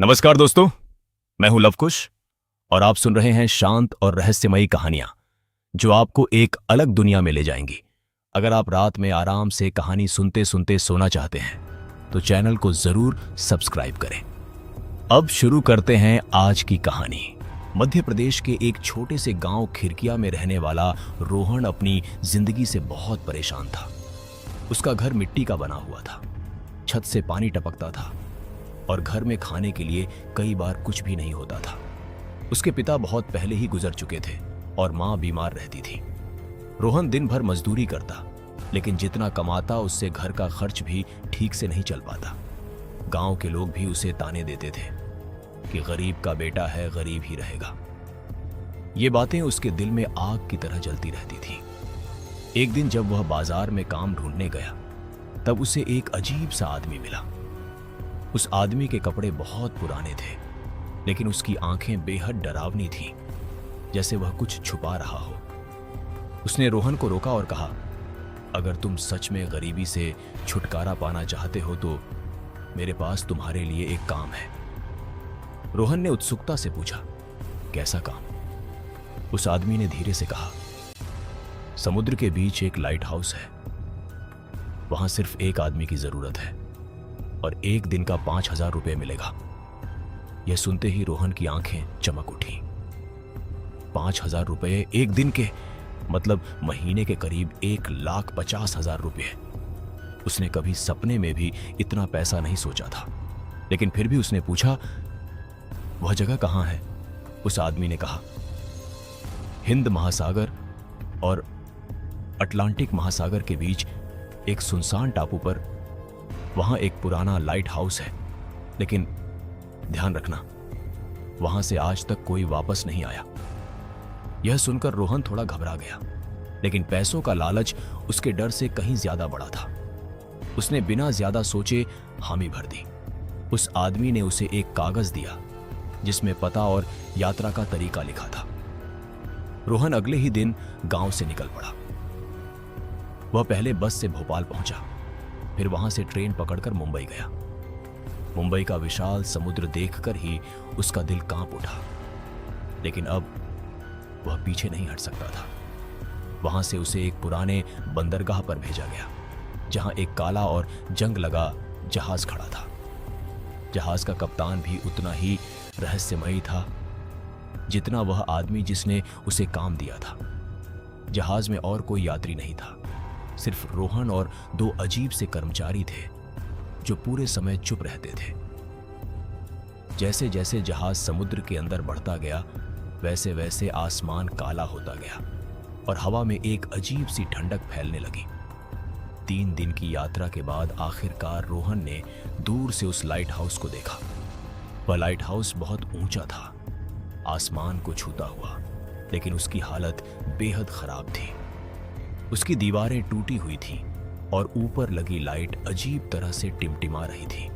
नमस्कार दोस्तों, मैं हूं लवकुश और आप सुन रहे हैं शांत और रहस्यमयी कहानियां जो आपको एक अलग दुनिया में ले जाएंगी। अगर आप रात में आराम से कहानी सुनते सुनते सोना चाहते हैं तो चैनल को जरूर सब्सक्राइब करें। अब शुरू करते हैं आज की कहानी। मध्य प्रदेश के एक छोटे से गांव खिरकिया में रहने वाला रोहन अपनी जिंदगी से बहुत परेशान था। उसका घर मिट्टी का बना हुआ था, छत से पानी टपकता था और घर में खाने के लिए कई बार कुछ भी नहीं होता था। उसके पिता बहुत पहले ही गुजर चुके थे और मां बीमार रहती थी। रोहन दिन भर मजदूरी करता, लेकिन जितना कमाता उससे घर का खर्च भी ठीक से नहीं चल पाता। गांव के लोग भी उसे ताने देते थे कि गरीब का बेटा है, गरीब ही रहेगा। ये बातें उसके दिल में आग की तरह जलती रहती थी। एक दिन जब वह बाजार में काम ढूंढने गया तब उसे एक अजीब सा आदमी मिला। उस आदमी के कपड़े बहुत पुराने थे, लेकिन उसकी आंखें बेहद डरावनी थीं, जैसे वह कुछ छुपा रहा हो। उसने रोहन को रोका और कहा, अगर तुम सच में गरीबी से छुटकारा पाना चाहते हो तो मेरे पास तुम्हारे लिए एक काम है। रोहन ने उत्सुकता से पूछा, कैसा काम? उस आदमी ने धीरे से कहा, समुद्र के बीच एक लाइट हाउस है। वहां सिर्फ एक आदमी की जरूरत है और एक दिन का 5,000 रुपये मिलेगा। यह सुनते ही रोहन की आंखें चमक उठी। 5,000 रुपये एक दिन के, मतलब महीने के करीब 1,50,000 रुपये। उसने कभी सपने में भी इतना पैसा नहीं सोचा था, लेकिन फिर भी उसने पूछा, वह जगह कहाँ है? उस आदमी ने कहा, हिंद महासागर और अटलांटिक महासागर के बीच एक सुनसान टापू पर वहां एक पुराना लाइट हाउस है, लेकिन ध्यान रखना, वहां से आज तक कोई वापस नहीं आया। यह सुनकर रोहन थोड़ा घबरा गया, लेकिन पैसों का लालच उसके डर से कहीं ज्यादा बड़ा था। उसने बिना ज्यादा सोचे हामी भर दी। उस आदमी ने उसे एक कागज दिया जिसमें पता और यात्रा का तरीका लिखा था। रोहन अगले ही दिन गांव से निकल पड़ा। वह पहले बस से भोपाल पहुंचा, फिर वहां से ट्रेन पकड़कर मुंबई गया। मुंबई का विशाल समुद्र देखकर ही उसका दिल कांप उठा, लेकिन अब वह पीछे नहीं हट सकता था। वहां से उसे एक पुराने बंदरगाह पर भेजा गया, जहां एक काला और जंग लगा जहाज खड़ा था। जहाज का कप्तान भी उतना ही रहस्यमयी था जितना वह आदमी जिसने उसे काम दिया था। जहाज में और कोई यात्री नहीं था, सिर्फ रोहन और 2 अजीब से कर्मचारी थे जो पूरे समय चुप रहते थे। जैसे जैसे जहाज समुद्र के अंदर बढ़ता गया, वैसे वैसे आसमान काला होता गया और हवा में एक अजीब सी ठंडक फैलने लगी। 3 दिन की यात्रा के बाद आखिरकार रोहन ने दूर से उस लाइट हाउस को देखा। वह लाइट हाउस बहुत ऊंचा था, आसमान को छूता हुआ, लेकिन उसकी हालत बेहद खराब थी। उसकी दीवारें टूटी हुई थीं और ऊपर लगी लाइट अजीब तरह से टिमटिमा रही थी,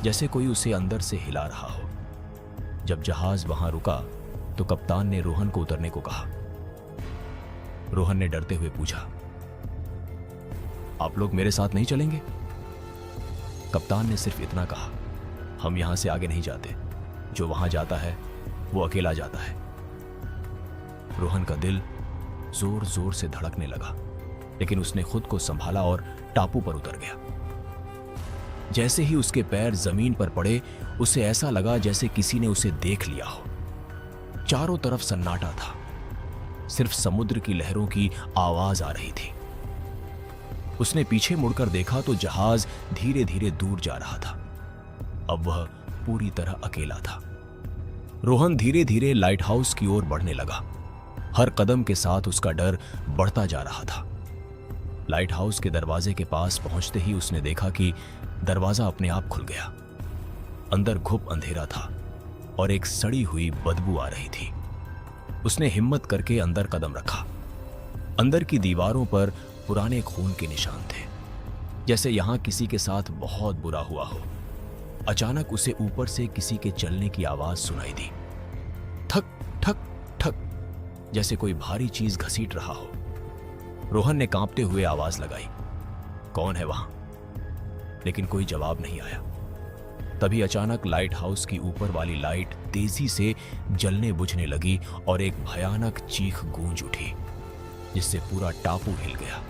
जैसे कोई उसे अंदर से हिला रहा हो। जब जहाज वहां रुका तो कप्तान ने रोहन को उतरने को कहा। रोहन ने डरते हुए पूछा, आप लोग मेरे साथ नहीं चलेंगे? कप्तान ने सिर्फ इतना कहा, हम यहां से आगे नहीं जाते, जो वहां जाता है वो अकेला जाता है। रोहन का दिल जोर जोर से धड़कने लगा, लेकिन उसने खुद को संभाला और टापू पर उतर गया। जैसे ही उसके पैर जमीन पर पड़े, उसे ऐसा लगा जैसे किसी ने उसे देख लिया हो। चारों तरफ सन्नाटा था, सिर्फ समुद्र की लहरों की आवाज आ रही थी। उसने पीछे मुड़कर देखा तो जहाज धीरे धीरे दूर जा रहा था। अब वह पूरी तरह अकेला था। रोहन धीरे धीरे लाइट हाउस की ओर बढ़ने लगा। हर कदम के साथ उसका डर बढ़ता जा रहा था। लाइट हाउस के दरवाजे के पास पहुंचते ही उसने देखा कि दरवाजा अपने आप खुल गया। अंदर घुप अंधेरा था और एक सड़ी हुई बदबू आ रही थी। उसने हिम्मत करके अंदर कदम रखा। अंदर की दीवारों पर पुराने खून के निशान थे, जैसे यहां किसी के साथ बहुत बुरा हुआ हो। अचानक उसे ऊपर से किसी के चलने की आवाज सुनाई दी, ठक ठक ठक, जैसे कोई भारी चीज घसीट रहा हो। रोहन ने कांपते हुए आवाज लगाई, कौन है वहां? लेकिन कोई जवाब नहीं आया। तभी अचानक लाइट हाउस की ऊपर वाली लाइट तेजी से जलने बुझने लगी और एक भयानक चीख गूंज उठी, जिससे पूरा टापू हिल गया।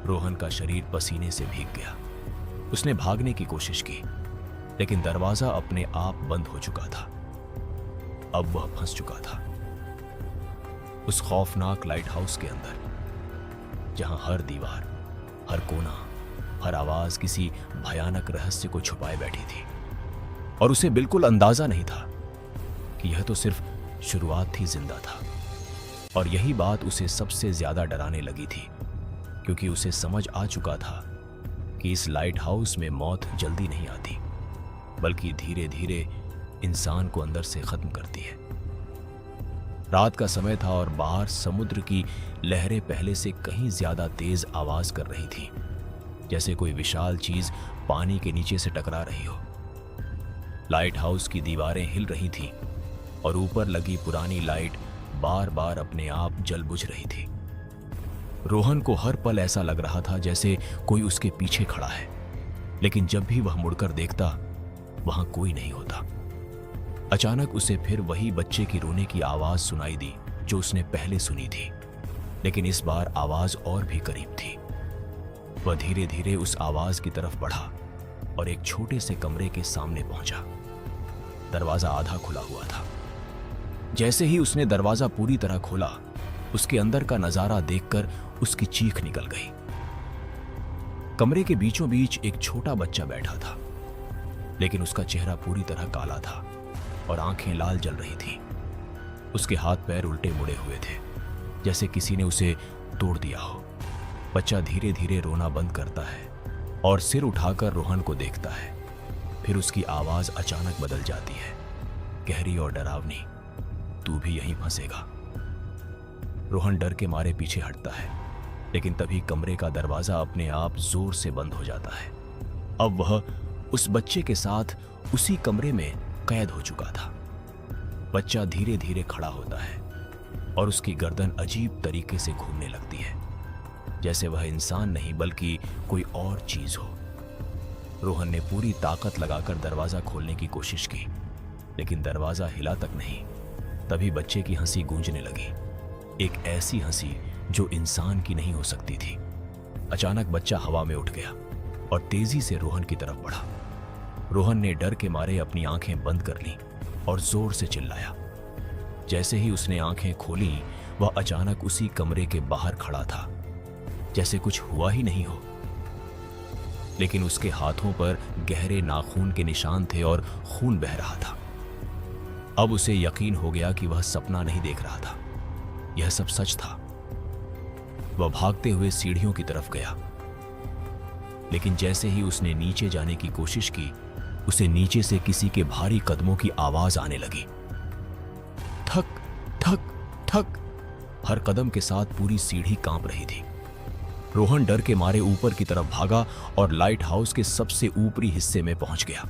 रोहन का शरीर पसीने से भीग गया। उसने भागने की कोशिश की, लेकिन दरवाजा अपने आप बंद हो चुका था। अब वह फंस चुका था उस खौफनाक लाइट हाउस के अंदर, जहां हर दीवार, हर कोना, हर आवाज किसी भयानक रहस्य को छुपाए बैठी थी। और उसे बिल्कुल अंदाजा नहीं था कि यह तो सिर्फ शुरुआत थी, जिंदा था। और यही बात उसे सबसे ज्यादा डराने लगी थी, क्योंकि उसे समझ आ चुका था कि इस लाइट हाउस में मौत जल्दी नहीं आती, बल्कि धीरे धीरे इंसान को अंदर से खत्म करती है। रात का समय था और बाहर समुद्र की लहरें पहले से कहीं ज्यादा तेज आवाज कर रही थी, जैसे कोई विशाल चीज पानी के नीचे से टकरा रही हो। लाइट हाउस की दीवारें हिल रही थीं और ऊपर लगी पुरानी लाइट बार बार अपने आप जल बुझ रही थी। रोहन को हर पल ऐसा लग रहा था जैसे कोई उसके पीछे खड़ा है, लेकिन जब भी वह मुड़कर देखता, वहां कोई नहीं होता। अचानक उसे फिर वही बच्चे की रोने की आवाज सुनाई दी जो उसने पहले सुनी थी, लेकिन इस बार आवाज और भी करीब थी। वह धीरे धीरे उस आवाज की तरफ बढ़ा और एक छोटे से कमरे के सामने पहुंचा। दरवाजा आधा खुला हुआ था। जैसे ही उसने दरवाजा पूरी तरह खोला, उसके अंदर का नजारा देखकर उसकी चीख निकल गई। कमरे के बीचों बीच एक छोटा बच्चा बैठा था, लेकिन उसका चेहरा पूरी तरह काला था और आंखें लाल जल रही थीं। उसके हाथ पैर उल्टे मुड़े हुए थे, जैसे किसी ने उसे तोड़ दिया हो। बच्चा धीरे धीरे रोना बंद करता है और सिर उठाकर रोहन को देखता है। फिर उसकी आवाज अचानक बदल जाती है, गहरी और डरावनी। तू भी यहीं फंसेगा। रोहन डर के मारे पीछे हटता है, लेकिन तभी कमरे का दरवाजा अपने आप जोर से बंद हो जाता है। अब वह उस बच्चे के साथ उसी कमरे में कैद हो चुका था। बच्चा धीरे धीरे खड़ा होता है और उसकी गर्दन अजीब तरीके से घूमने लगती है, जैसे वह इंसान नहीं बल्कि कोई और चीज हो। रोहन ने पूरी ताकत लगाकर दरवाजा खोलने की कोशिश की, लेकिन दरवाजा हिला तक नहीं। तभी बच्चे की हंसी गूंजने लगी, एक ऐसी हंसी जो इंसान की नहीं हो सकती थी। अचानक बच्चा हवा में उठ गया और तेजी से रोहन की तरफ बढ़ा। रोहन ने डर के मारे अपनी आंखें बंद कर लीं और जोर से चिल्लाया। जैसे ही उसने आंखें खोली, वह अचानक उसी कमरे के बाहर खड़ा था, जैसे कुछ हुआ ही नहीं हो। लेकिन उसके हाथों पर गहरे नाखून के निशान थे और खून बह रहा था। अब उसे यकीन हो गया कि वह सपना नहीं देख रहा था, यह सब सच था। वह भागते हुए सीढ़ियों की तरफ गया, लेकिन जैसे ही उसने नीचे जाने की कोशिश की, उसे नीचे से किसी के भारी कदमों की आवाज आने लगी। ठक ठक ठक। हर कदम के साथ पूरी सीढ़ी कांप रही थी। रोहन डर के मारे ऊपर की तरफ भागा और लाइट हाउस के सबसे ऊपरी हिस्से में पहुंच गया।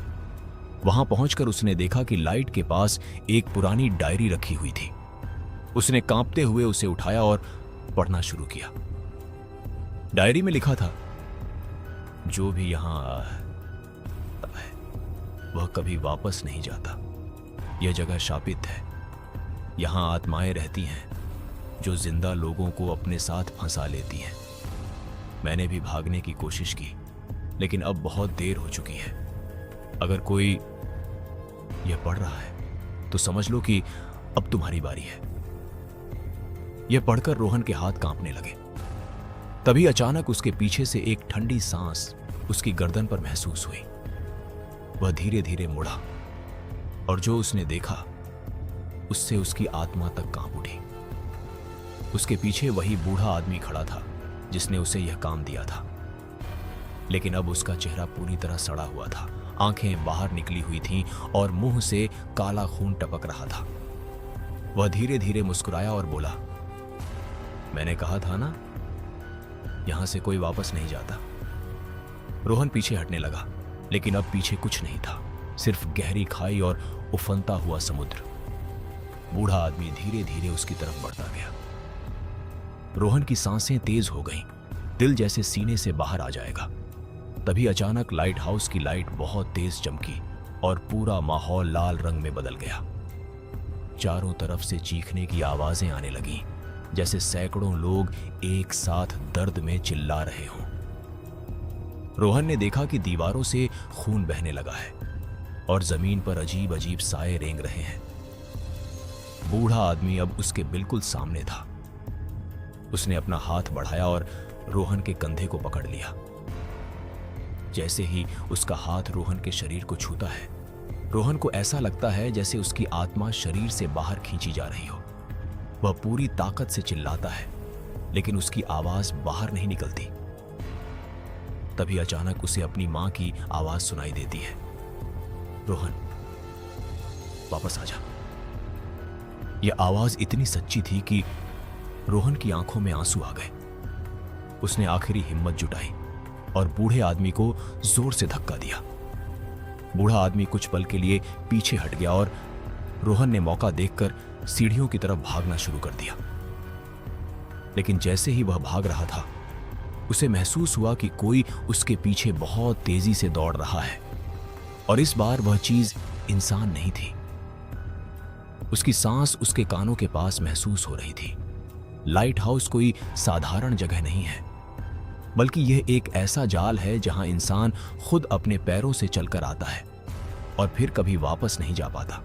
वहां पहुंचकर उसने देखा कि लाइट के पास एक पुरानी डायरी रखी हुई थी। उसने कांपते हुए उसे उठाया और पढ़ना शुरू किया। डायरी में लिखा था, जो भी यहां आता है वह कभी वापस नहीं जाता। यह जगह शापित है। यहां आत्माएं रहती हैं जो जिंदा लोगों को अपने साथ फंसा लेती हैं। मैंने भी भागने की कोशिश की, लेकिन अब बहुत देर हो चुकी है। अगर कोई यह पढ़ रहा है तो समझ लो कि अब तुम्हारी बारी है। यह पढ़कर रोहन के हाथ कांपने लगे। तभी अचानक उसके पीछे से एक ठंडी सांस उसकी गर्दन पर महसूस हुई। वह धीरे धीरे मुड़ा और जो उसने देखा उससे उसकी आत्मा तक कांप उठी। उसके पीछे वही बूढ़ा आदमी खड़ा था जिसने उसे यह काम दिया था, लेकिन अब उसका चेहरा पूरी तरह सड़ा हुआ था। आंखें बाहर निकली हुई थीं और मुंह से काला खून टपक रहा था। वह धीरे धीरे मुस्कुराया और बोला, मैंने कहा था ना, यहां से कोई वापस नहीं जाता। रोहन पीछे हटने लगा, लेकिन अब पीछे कुछ नहीं था, सिर्फ गहरी खाई और उफनता हुआ समुद्र। बूढ़ा आदमी धीरे धीरे उसकी तरफ बढ़ता गया। रोहन की सांसें तेज हो गईं, दिल जैसे सीने से बाहर आ जाएगा। तभी अचानक लाइट हाउस की लाइट बहुत तेज चमकी और पूरा माहौल लाल रंग में बदल गया। चारों तरफ से चीखने की आवाजें आने लगीं, जैसे सैकड़ों लोग एक साथ दर्द में चिल्ला रहे हों। रोहन ने देखा कि दीवारों से खून बहने लगा है और जमीन पर अजीब अजीब साए रेंग रहे हैं। बूढ़ा आदमी अब उसके बिल्कुल सामने था। उसने अपना हाथ बढ़ाया और रोहन के कंधे को पकड़ लिया। जैसे ही उसका हाथ रोहन के शरीर को छूता है, रोहन को ऐसा लगता है जैसे उसकी आत्मा शरीर से बाहर खींची जा रही हो। वह पूरी ताकत से चिल्लाता है, लेकिन उसकी आवाज बाहर नहीं निकलती। तभी अचानक उसे अपनी मां की आवाज सुनाई देती है, रोहन वापस आ जा। यह आवाज इतनी सच्ची थी कि रोहन की आंखों में आंसू आ गए। उसने आखिरी हिम्मत जुटाई और बूढ़े आदमी को जोर से धक्का दिया। बूढ़ा आदमी कुछ पल के लिए पीछे हट गया और रोहन ने मौका देखकर सीढ़ियों की तरफ भागना शुरू कर दिया। लेकिन जैसे ही वह भाग रहा था, उसे महसूस हुआ कि कोई उसके पीछे बहुत तेजी से दौड़ रहा है, और इस बार वह चीज इंसान नहीं थी। उसकी सांस उसके कानों के पास महसूस हो रही थी। लाइट हाउस कोई साधारण जगह नहीं है, बल्कि यह एक ऐसा जाल है जहां इंसान खुद अपने पैरों से चलकर आता है और फिर कभी वापस नहीं जा पाता।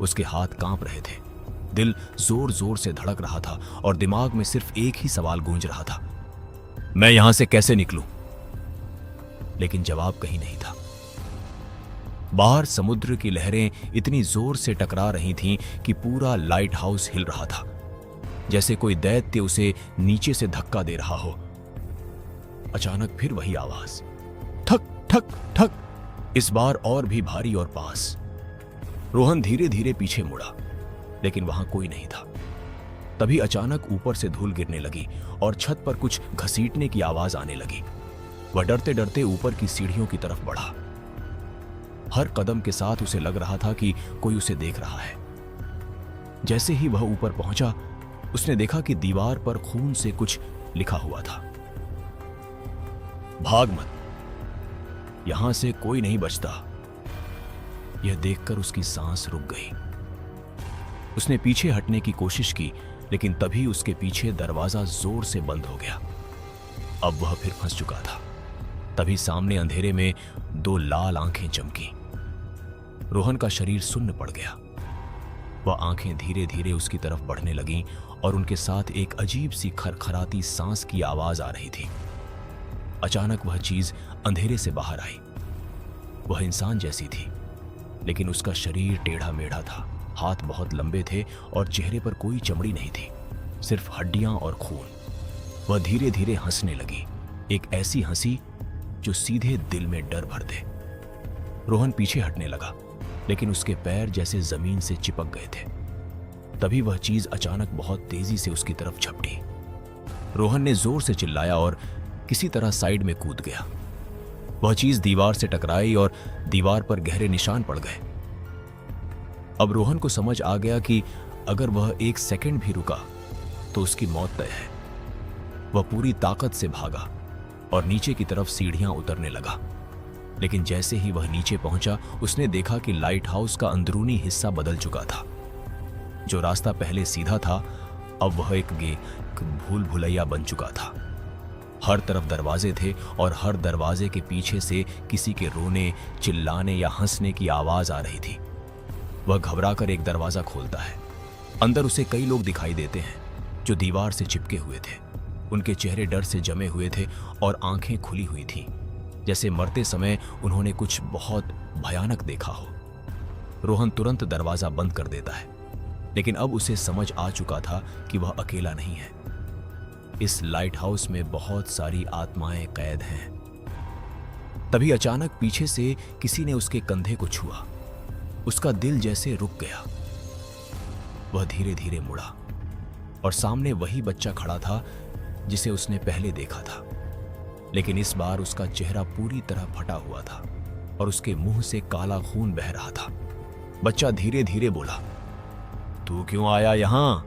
उसके हाथ कांप रहे थे, दिल जोर जोर से धड़क रहा था और दिमाग में सिर्फ एक ही सवाल गूंज रहा था, मैं यहां से कैसे निकलूं? लेकिन जवाब कहीं नहीं था। बाहर समुद्र की लहरें इतनी जोर से टकरा रही थीं कि पूरा लाइट हाउस हिल रहा था, जैसे कोई दैत्य उसे नीचे से धक्का दे रहा हो। अचानक फिर वही आवाज, ठक ठक ठक, इस बार और भी भारी और पास। रोहन धीरे धीरे पीछे मुड़ा, लेकिन वहां कोई नहीं था। तभी अचानक ऊपर से धूल गिरने लगी और छत पर कुछ घसीटने की आवाज आने लगी। वह डरते डरते ऊपर की सीढ़ियों की तरफ बढ़ा। हर कदम के साथ उसे लग रहा था कि कोई उसे देख रहा है। जैसे ही वह ऊपर पहुंचा, उसने देखा कि दीवार पर खून से कुछ लिखा हुआ था, भाग मत, यहां से कोई नहीं बचता। यह देखकर उसकी सांस रुक गई। उसने पीछे हटने की कोशिश की, लेकिन तभी उसके पीछे दरवाजा जोर से बंद हो गया। अब वह फिर फंस चुका था। तभी सामने अंधेरे में दो लाल आंखें चमकी। रोहन का शरीर सुन्न पड़ गया। वह आंखें धीरे धीरे उसकी तरफ बढ़ने लगीं और उनके साथ एक अजीब सी खरखराती सांस की आवाज आ रही थी। अचानक वह चीज अंधेरे से बाहर आई। वह इंसान जैसी थी, लेकिन उसका शरीर टेढ़ा मेढ़ा था, हाथ बहुत लंबे थे और चेहरे पर कोई चमड़ी नहीं थी, सिर्फ हड्डियां और खून। वह धीरे धीरे हंसने लगी, एक ऐसी हंसी जो सीधे दिल में डर भर दे। रोहन पीछे हटने लगा, लेकिन उसके पैर जैसे जमीन से चिपक गए थे। तभी वह चीज अचानक बहुत तेजी से उसकी तरफ झपटी। रोहन ने जोर से चिल्लाया और किसी तरह साइड में कूद गया। वह चीज दीवार से टकराई और दीवार पर गहरे निशान पड़ गए। अब रोहन को समझ आ गया कि अगर वह एक सेकंड भी रुका तो उसकी मौत तय है। वह पूरी ताकत से भागा और नीचे की तरफ सीढ़ियां उतरने लगा। लेकिन जैसे ही वह नीचे पहुंचा, उसने देखा कि लाइट हाउस का अंदरूनी हिस्सा बदल चुका था। जो रास्ता पहले सीधा था, अब वह एक भूल भुलैया बन चुका था। हर तरफ दरवाजे थे और हर दरवाजे के पीछे से किसी के रोने, चिल्लाने या हंसने की आवाज आ रही थी। वह घबराकर एक दरवाजा खोलता है। अंदर उसे कई लोग दिखाई देते हैं जो दीवार से चिपके हुए थे। उनके चेहरे डर से जमे हुए थे और आंखें खुली हुई थीं, जैसे मरते समय उन्होंने कुछ बहुत भयानक देखा हो। रोहन तुरंत दरवाजा बंद कर देता है, लेकिन अब उसे समझ आ चुका था कि वह अकेला नहीं है। इस लाइट हाउस में बहुत सारी आत्माएं कैद हैं। तभी अचानक पीछे से किसी ने उसके कंधे को छुआ। उसका दिल जैसे रुक गया। वह धीरे धीरे मुड़ा और सामने वही बच्चा खड़ा था जिसे उसने पहले देखा था, लेकिन इस बार उसका चेहरा पूरी तरह फटा हुआ था और उसके मुंह से काला खून बह रहा था। बच्चा धीरे धीरे बोला, तू क्यों आया यहां?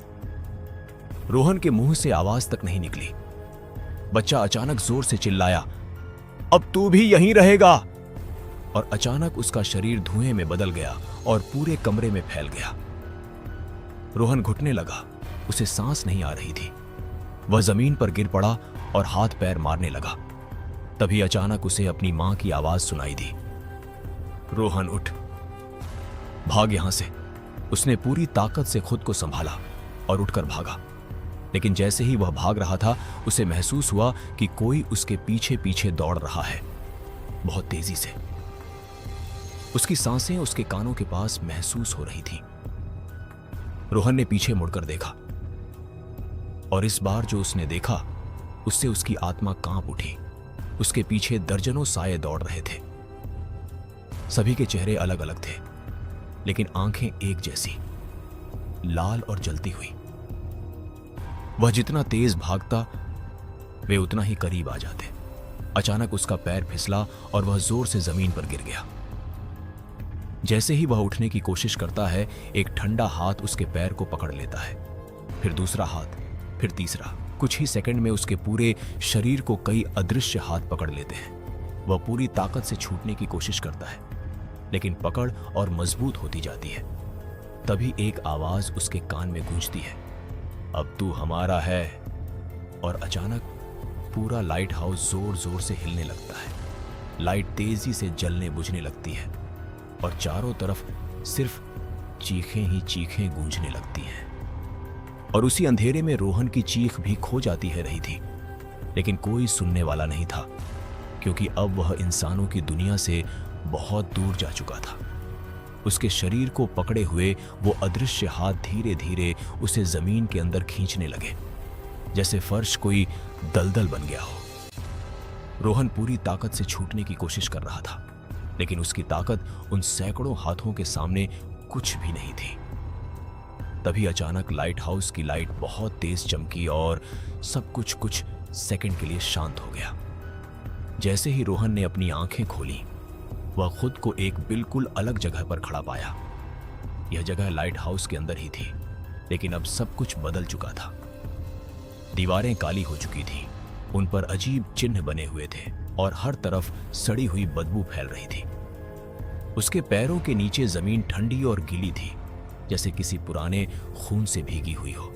रोहन के मुंह से आवाज तक नहीं निकली। बच्चा अचानक जोर से चिल्लाया, अब तू भी यहीं रहेगा। और अचानक उसका शरीर धुएं में बदल गया और पूरे कमरे में फैल गया। रोहन घुटने लगा, उसे सांस नहीं आ रही थी। वह जमीन पर गिर पड़ा और हाथ पैर मारने लगा। तभी अचानक उसे अपनी मां की आवाज सुनाई दी, रोहन उठ, भाग यहां से। उसने पूरी ताकत से खुद को संभाला और उठकर भागा। लेकिन जैसे ही वह भाग रहा था, उसे महसूस हुआ कि कोई उसके पीछे पीछे दौड़ रहा है, बहुत तेजी से। उसकी सांसें उसके कानों के पास महसूस हो रही थी। रोहन ने पीछे मुड़कर देखा और इस बार जो उसने देखा, उससे उसकी आत्मा कांप उठी। उसके पीछे दर्जनों साये दौड़ रहे थे। सभी के चेहरे अलग अलग थे, लेकिन आंखें एक जैसी, लाल और जलती हुई। वह जितना तेज भागता, वे उतना ही करीब आ जाते। अचानक उसका पैर फिसला और वह जोर से जमीन पर गिर गया। जैसे ही वह उठने की कोशिश करता है, एक ठंडा हाथ उसके पैर को पकड़ लेता है, फिर दूसरा हाथ, फिर तीसरा। कुछ ही सेकंड में उसके पूरे शरीर को कई अदृश्य हाथ पकड़ लेते हैं। वह पूरी ताकत से छूटने की कोशिश करता है, लेकिन पकड़ और मजबूत होती जाती है। तभी एक आवाज उसके कान में गूंजती है, अब तू हमारा है। और अचानक पूरा लाइट हाउस जोर जोर से हिलने लगता है। लाइट तेजी से जलने बुझने लगती है और चारों तरफ सिर्फ चीखें ही चीखें गूंजने लगती हैं। और उसी अंधेरे में रोहन की चीख भी खो जाती है रही थी, लेकिन कोई सुनने वाला नहीं था, क्योंकि अब वह इंसानों की दुनिया से बहुत दूर जा चुका था। उसके शरीर को पकड़े हुए वो अदृश्य हाथ धीरे धीरे उसे जमीन के अंदर खींचने लगे, जैसे फर्श कोई दलदल बन गया हो। रोहन पूरी ताकत से छूटने की कोशिश कर रहा था, लेकिन उसकी ताकत उन सैकड़ों हाथों के सामने कुछ भी नहीं थी। तभी अचानक लाइट हाउस की लाइट बहुत तेज चमकी और सब कुछ सेकंड के लिए शांत हो गया। जैसे ही रोहन ने अपनी आंखें खोली, वह खुद को एक बिल्कुल अलग जगह पर खड़ा पाया। यह जगह लाइट हाउस के अंदर ही थी, लेकिन अब सब कुछ बदल चुका था। दीवारें काली हो चुकी थी, उन पर अजीब चिन्ह बने हुए थे और हर तरफ सड़ी हुई बदबू फैल रही थी। उसके पैरों के नीचे जमीन ठंडी और गीली थी, जैसे किसी पुराने खून से भीगी हुई हो।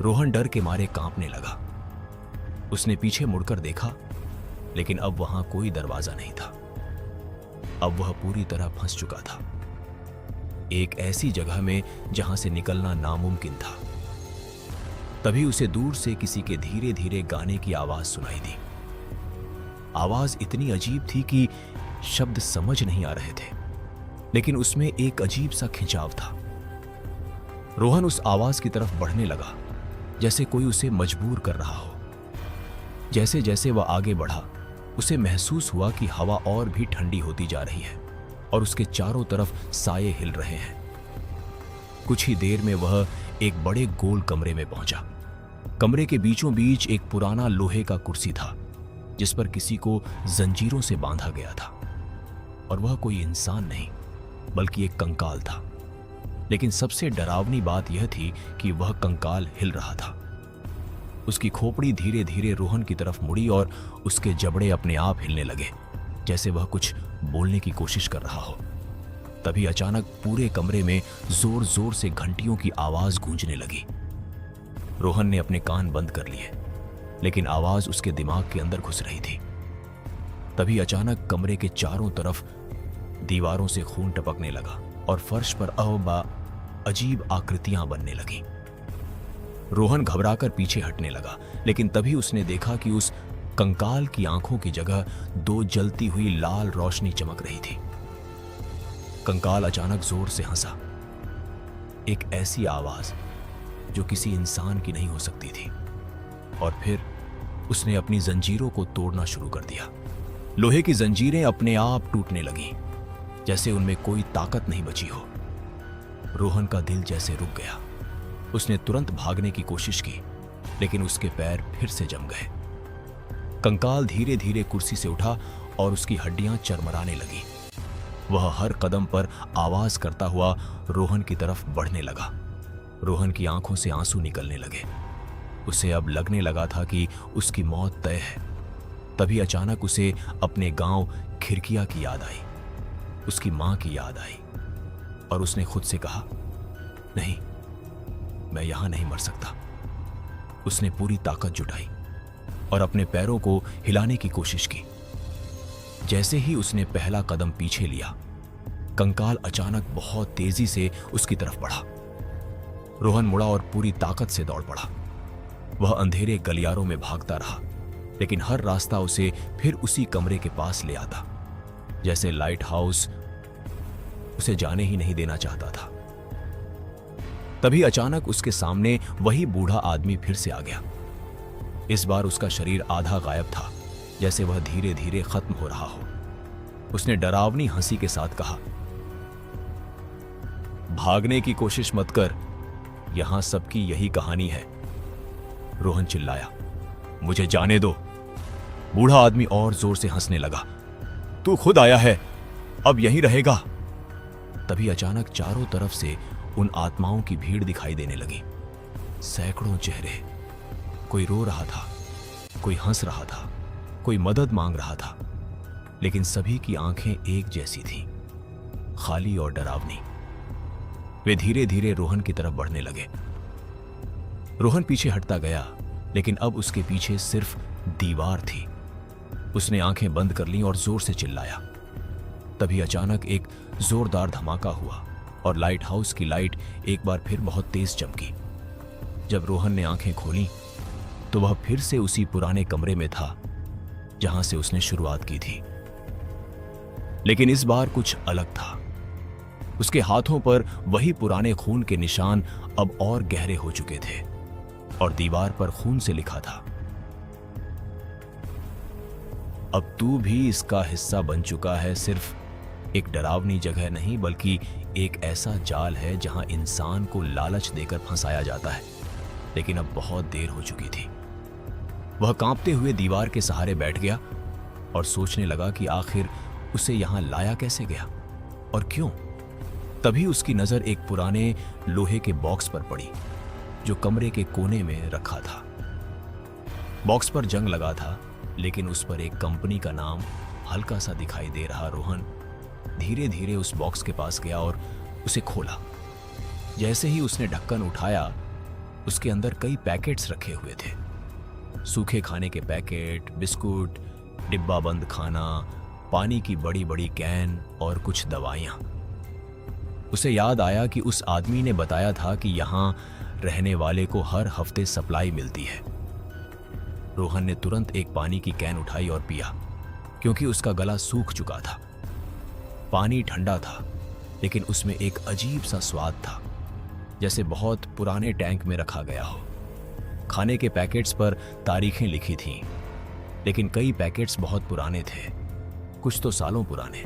रोहन डर के मारे कांपने लगा। उसने पीछे मुड़कर देखा, लेकिन अब वहां कोई दरवाजा नहीं था। अब वह पूरी तरह फंस चुका था, एक ऐसी जगह में जहां से निकलना नामुमकिन था। तभी उसे दूर से किसी के धीरे धीरे गाने की आवाज सुनाई दी। आवाज इतनी अजीब थी कि शब्द समझ नहीं आ रहे थे, लेकिन उसमें एक अजीब सा खिंचाव था। रोहन उस आवाज की तरफ बढ़ने लगा, जैसे कोई उसे मजबूर कर रहा हो। जैसे जैसे वह आगे बढ़ा, उसे महसूस हुआ कि हवा और भी ठंडी होती जा रही है और उसके चारों तरफ साये हिल रहे हैं। कुछ ही देर में वह एक बड़े गोल कमरे में पहुंचा। कमरे के बीचों बीच एक पुराना लोहे का कुर्सी था, जिस पर किसी को जंजीरों से बांधा गया था। और वह कोई इंसान नहीं, बल्कि एक कंकाल था। लेकिन सबसे डरावनी बात यह थी कि वह कंकाल हिल रहा था। उसकी खोपड़ी धीरे धीरे रोहन की तरफ मुड़ी और उसके जबड़े अपने आप हिलने लगे, जैसे वह कुछ बोलने की कोशिश कर रहा हो। तभी अचानक पूरे कमरे में जोर जोर से घंटियों की आवाज गूंजने लगी। रोहन ने अपने कान बंद कर लिए, लेकिन आवाज उसके दिमाग के अंदर घुस रही थी। तभी अचानक कमरे के चारों तरफ दीवारों से खून टपकने लगा और फर्श पर अजीब आकृतियां बनने लगी। रोहन घबराकर पीछे हटने लगा, लेकिन तभी उसने देखा कि उस कंकाल की आंखों की जगह दो जलती हुई लाल रोशनी चमक रही थी। कंकाल अचानक जोर से हंसा, एक ऐसी आवाज जो किसी इंसान की नहीं हो सकती थी। और फिर उसने अपनी जंजीरों को तोड़ना शुरू कर दिया। लोहे की जंजीरें अपने आप टूटने लगीं, जैसे उनमें कोई ताकत नहीं बची हो। रोहन का दिल जैसे रुक गया। उसने तुरंत भागने की कोशिश की, लेकिन उसके पैर फिर से जम गए। कंकाल धीरे धीरे कुर्सी से उठा और उसकी हड्डियां चरमराने लगी। वह हर कदम पर आवाज करता हुआ रोहन की तरफ बढ़ने लगा। रोहन की आंखों से आंसू निकलने लगे। उसे अब लगने लगा था कि उसकी मौत तय है। तभी अचानक उसे अपने गांव खिरकिया की याद आई, उसकी मां की याद आई, और उसने खुद से कहा, नहीं, मैं यहां नहीं मर सकता। उसने पूरी ताकत जुटाई और अपने पैरों को हिलाने की कोशिश की। जैसे ही उसने पहला कदम पीछे लिया, कंकाल अचानक बहुत तेजी से उसकी तरफ बढ़ा। रोहन मुड़ा और पूरी ताकत से दौड़ पड़ा। वह अंधेरे गलियारों में भागता रहा, लेकिन हर रास्ता उसे फिर उसी कमरे के पास ले आता, जैसे लाइट हाउस उसे जाने ही नहीं देना चाहता था। तभी अचानक उसके सामने वही बूढ़ा आदमी फिर से आ गया। इस बार उसका शरीर आधा गायब था, जैसे वह धीरे धीरे खत्म हो रहा हो। उसने डरावनी हंसी के साथ कहा, भागने की कोशिश मत कर, यहां सबकी यही कहानी है। रोहन चिल्लाया, मुझे जाने दो। बूढ़ा आदमी और जोर से हंसने लगा, तू खुद आया है, अब यहीं रहेगा। तभी अचानक चारों तरफ से उन आत्माओं की भीड़ दिखाई देने लगी। सैकड़ों चेहरे, कोई रो रहा था, कोई हंस रहा था, कोई मदद मांग रहा था, लेकिन सभी की आंखें एक जैसी थीं, खाली और डरावनी। वे धीरे धीरे रोहन की तरफ बढ़ने लगे। रोहन पीछे हटता गया, लेकिन अब उसके पीछे सिर्फ दीवार थी। उसने आंखें बंद कर लीं और जोर से चिल्लाया। तभी अचानक एक जोरदार धमाका हुआ और लाइट हाउस की लाइट एक बार फिर बहुत तेज चमकी। जब रोहन ने आंखें खोली तो वह फिर से उसी पुराने कमरे में था जहां से उसने शुरुआत की थी, लेकिन इस बार कुछ अलग था। उसके हाथों पर वही पुराने खून के निशान अब और गहरे हो चुके थे और दीवार पर खून से लिखा था, अब तू भी इसका हिस्सा बन चुका है। सिर्फ एक डरावनी जगह नहीं, बल्कि एक ऐसा जाल है जहां इंसान को लालच देकर फंसाया जाता है। लेकिन अब बहुत देर हो चुकी थी। वह कांपते हुए दीवार के सहारे बैठ गया और सोचने लगा कि आखिर उसे यहां लाया कैसे गया और क्यों। तभी उसकी नजर एक पुराने लोहे के बॉक्स पर पड़ी जो कमरे के कोने में रखा था। बॉक्स पर जंग लगा था, लेकिन उस पर एक कंपनी का नाम हल्का सा दिखाई दे रहा। रोहन धीरे धीरे उस बॉक्स के पास गया और उसे खोला। जैसे ही उसने ढक्कन उठाया, उसके अंदर कई पैकेट्स रखे हुए थे, सूखे खाने के पैकेट, बिस्कुट, डिब्बा बंद खाना, पानी की बड़ी बड़ी कैन और कुछ दवाइयां। उसे याद आया कि उस आदमी ने बताया था कि यहां रहने वाले को हर हफ्ते सप्लाई मिलती है। रोहन ने तुरंत एक पानी की कैन उठाई और पिया, क्योंकि उसका गला सूख चुका था। पानी ठंडा था, लेकिन उसमें एक अजीब सा स्वाद था, जैसे बहुत पुराने टैंक में रखा गया हो। खाने के पैकेट्स पर तारीखें लिखी थीं, लेकिन कई पैकेट्स बहुत पुराने थे, कुछ तो सालों पुराने।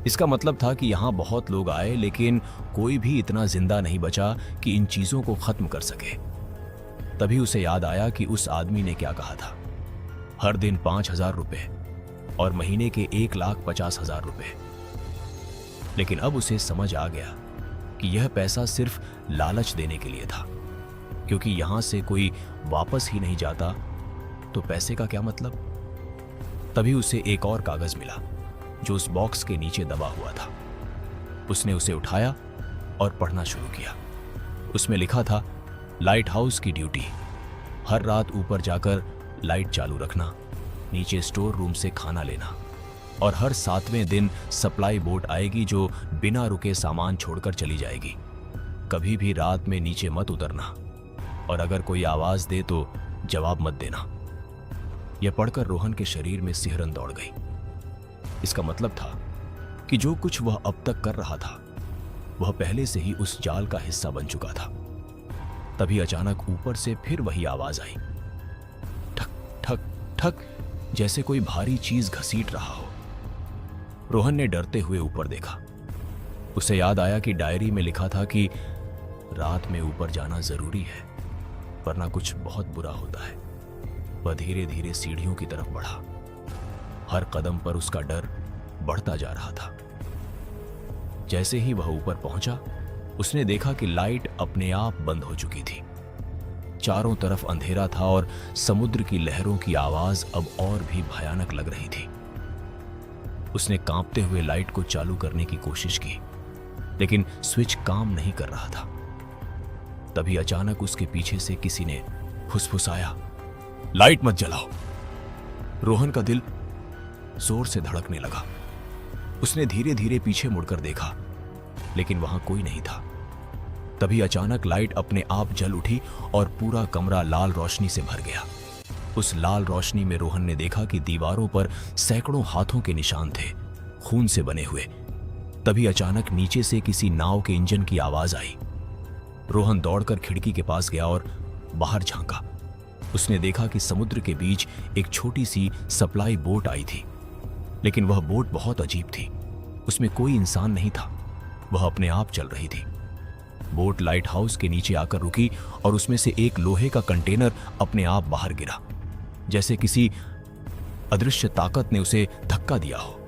इसका मतलब था कि यहां बहुत लोग आए, लेकिन कोई भी इतना जिंदा नहीं बचा कि इन चीजों को खत्म कर सके। तभी उसे याद आया कि उस आदमी ने क्या कहा था, हर दिन 5,000 रुपए और महीने के 1,50,000 रुपए। लेकिन अब उसे समझ आ गया कि यह पैसा सिर्फ लालच देने के लिए था, क्योंकि यहां से कोई वापस ही नहीं जाता, तो पैसे का क्या मतलब। तभी उसे एक और कागज मिला जो उस बॉक्स के नीचे दबा हुआ था। उसने उसे उठाया और पढ़ना शुरू किया। उसमें लिखा था, लाइट हाउस की ड्यूटी, हर रात ऊपर जाकर लाइट चालू रखना, नीचे स्टोर रूम से खाना लेना, और हर 7वें दिन सप्लाई बोट आएगी जो बिना रुके सामान छोड़कर चली जाएगी। कभी भी रात में नीचे मत उतरना, और अगर कोई आवाज दे तो जवाब मत देना। यह पढ़कर रोहन के शरीर में सिहरन दौड़ गई। इसका मतलब था कि जो कुछ वह अब तक कर रहा था, वह पहले से ही उस जाल का हिस्सा बन चुका था। तभी अचानक ऊपर से फिर वही आवाज आई, ठक ठक ठक, जैसे कोई भारी चीज घसीट रहा हो। रोहन ने डरते हुए ऊपर देखा। उसे याद आया कि डायरी में लिखा था कि रात में ऊपर जाना जरूरी है, वरना कुछ बहुत बुरा होता है। वह धीरे धीरे सीढ़ियों की तरफ बढ़ा। हर कदम पर उसका डर बढ़ता जा रहा था। जैसे ही वह ऊपर पहुंचा, उसने देखा कि लाइट अपने आप बंद हो चुकी थी। चारों तरफ अंधेरा था और समुद्र की लहरों की आवाज अब और भी भयानक लग रही थी। उसने कांपते हुए लाइट को चालू करने की कोशिश की, लेकिन स्विच काम नहीं कर रहा था। तभी अचानक उसके पीछे से किसी ने फुसफुसाया, लाइट मत जलाओ। रोहन का दिल जोर से धड़कने लगा। उसने धीरे धीरे पीछे मुड़कर देखा, लेकिन वहां कोई नहीं था। तभी अचानक लाइट अपने आप जल उठी और पूरा कमरा लाल रोशनी से भर गया। उस लाल रोशनी में रोहन ने देखा कि दीवारों पर सैकड़ों हाथों के निशान थे, खून से बने हुए। तभी अचानक नीचे से किसी नाव के इंजन की आवाज आई। रोहन दौड़कर खिड़की के पास गया और बाहर झांका। उसने देखा कि समुद्र के बीच एक छोटी सी सप्लाई बोट आई थी, लेकिन वह बोट बहुत अजीब थी। उसमें कोई इंसान नहीं था, वह अपने आप चल रही थी। बोट लाइट हाउस के नीचे आकर रुकी और उसमें से एक लोहे का कंटेनर अपने आप बाहर गिरा, जैसे किसी अदृश्य ताकत ने उसे धक्का दिया हो।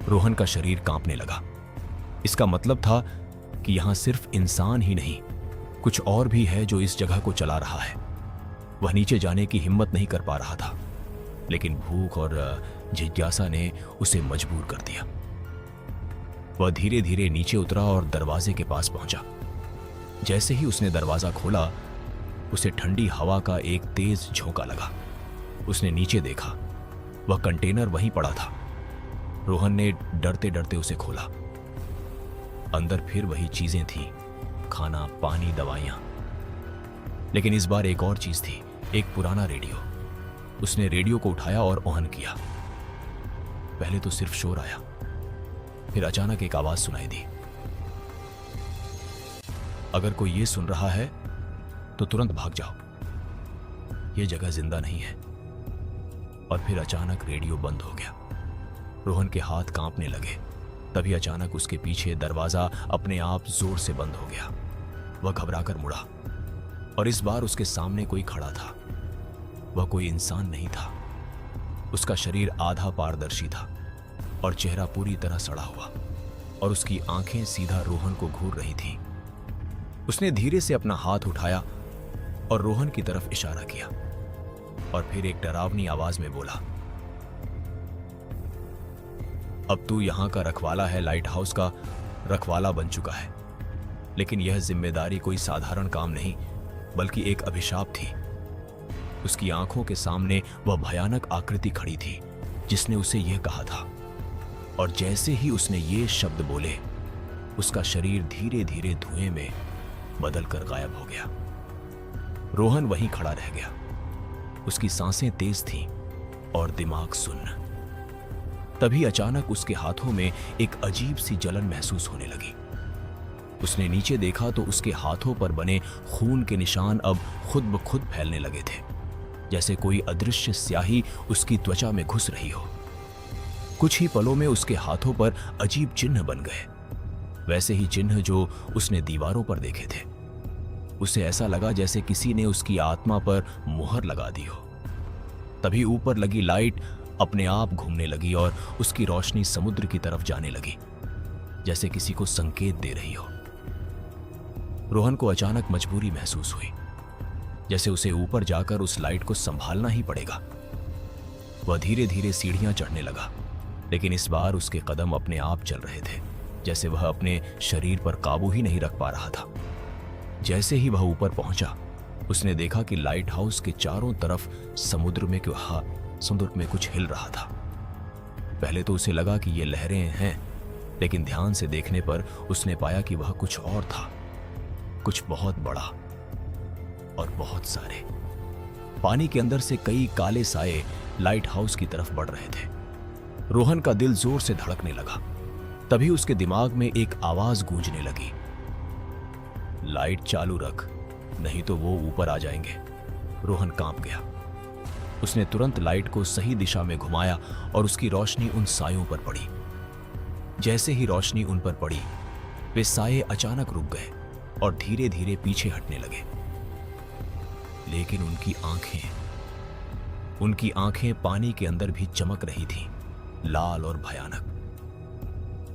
रोहन का शरीर कांपने लगा। इसका मतलब था कि यहां सिर्फ इंसान ही नहीं, कुछ और भी है जो इस जगह को चला रहा है। वह नीचे जाने की हिम्मत नहीं कर पा रहा था, लेकिन भूख और जिज्ञासा ने उसे मजबूर कर दिया। वह धीरे धीरे नीचे उतरा और दरवाजे के पास पहुंचा। जैसे ही उसने दरवाजा खोला, उसे ठंडी हवा का एक तेज झोंका लगा। उसने नीचे देखा, वह कंटेनर वहीं पड़ा था। रोहन ने डरते डरते उसे खोला। अंदर फिर वही चीजें थीं, खाना, पानी, दवाइयां। लेकिन इस बार एक और चीज थी, एक पुराना रेडियो। उसने रेडियो को उठाया और ऑन किया। पहले तो सिर्फ शोर आया, फिर अचानक एक आवाज सुनाई दी, अगर कोई ये सुन रहा है तो तुरंत भाग जाओ, यह जगह जिंदा नहीं है। और फिर अचानक रेडियो बंद हो गया। रोहन के हाथ कांपने लगे। तभी अचानक उसके पीछे दरवाजा अपने आप जोर से बंद हो गया। वह घबराकर मुड़ा और इस बार उसके सामने कोई खड़ा था। वह कोई इंसान नहीं था। उसका शरीर आधा पारदर्शी था और चेहरा पूरी तरह सड़ा हुआ, और उसकी आंखें सीधा रोहन को घूर रही थीं। उसने धीरे से अपना हाथ उठाया और रोहन की तरफ इशारा किया, और फिर एक डरावनी आवाज में बोला, अब तू यहां का रखवाला है, लाइट हाउस का रखवाला बन चुका है। लेकिन यह जिम्मेदारी कोई साधारण काम नहीं, बल्कि एक अभिशाप थी। उसकी आंखों के सामने वह भयानक आकृति खड़ी थी जिसने उसे यह कहा था, और जैसे ही उसने ये शब्द बोले, उसका शरीर धीरे धीरे धुएं में बदलकर गायब हो गया। रोहन वहीं खड़ा रह गया। उसकी सांसें तेज थीं और दिमाग सुन्न। तभी अचानक उसके हाथों में एक अजीब सी जलन महसूस होने लगी। उसने नीचे देखा तो उसके हाथों पर बने खून के निशान अब खुद ब खुद फैलने लगे थे, जैसे कोई अदृश्य स्याही उसकी त्वचा में घुस रही हो। कुछ ही पलों में उसके हाथों पर अजीब चिन्ह बन गए, वैसे ही चिन्ह जो उसने दीवारों पर देखे थे। उसे ऐसा लगा जैसे किसी ने उसकी आत्मा पर मुहर लगा दी हो। तभी ऊपर लगी लाइट अपने आप घूमने लगी और उसकी रोशनी समुद्र की तरफ जाने लगी, जैसे किसी को संकेत दे रही हो। रोहन को अचानक मजबूरी महसूस हुई, जैसे उसे ऊपर जाकर उस लाइट को संभालना ही पड़ेगा। वह धीरे धीरे सीढ़ियां चढ़ने लगा, लेकिन इस बार उसके कदम अपने आप चल रहे थे, जैसे वह अपने शरीर पर काबू ही नहीं रख पा रहा था। जैसे ही वह ऊपर पहुंचा, उसने देखा कि लाइट हाउस के चारों तरफ समुद्र में कुछ हिल रहा था। पहले तो उसे लगा कि ये लहरें हैं, लेकिन ध्यान से देखने पर उसने पाया कि वह कुछ और था, कुछ बहुत बड़ा और बहुत सारे। पानी के अंदर से कई काले साए लाइट हाउस की तरफ बढ़ रहे थे। रोहन का दिल जोर से धड़कने लगा। तभी उसके दिमाग में एक आवाज गूंजने लगी, लाइट चालू रख, नहीं तो वो ऊपर आ जाएंगे। रोहन कांप गया। उसने तुरंत लाइट को सही दिशा में घुमाया और उसकी रोशनी उन सायों पर पड़ी। जैसे ही रोशनी उन पर पड़ी, वे साये अचानक रुक गए और धीरे धीरे पीछे हटने लगे। लेकिन उनकी आंखें पानी के अंदर भी चमक रही थीं, लाल और भयानक।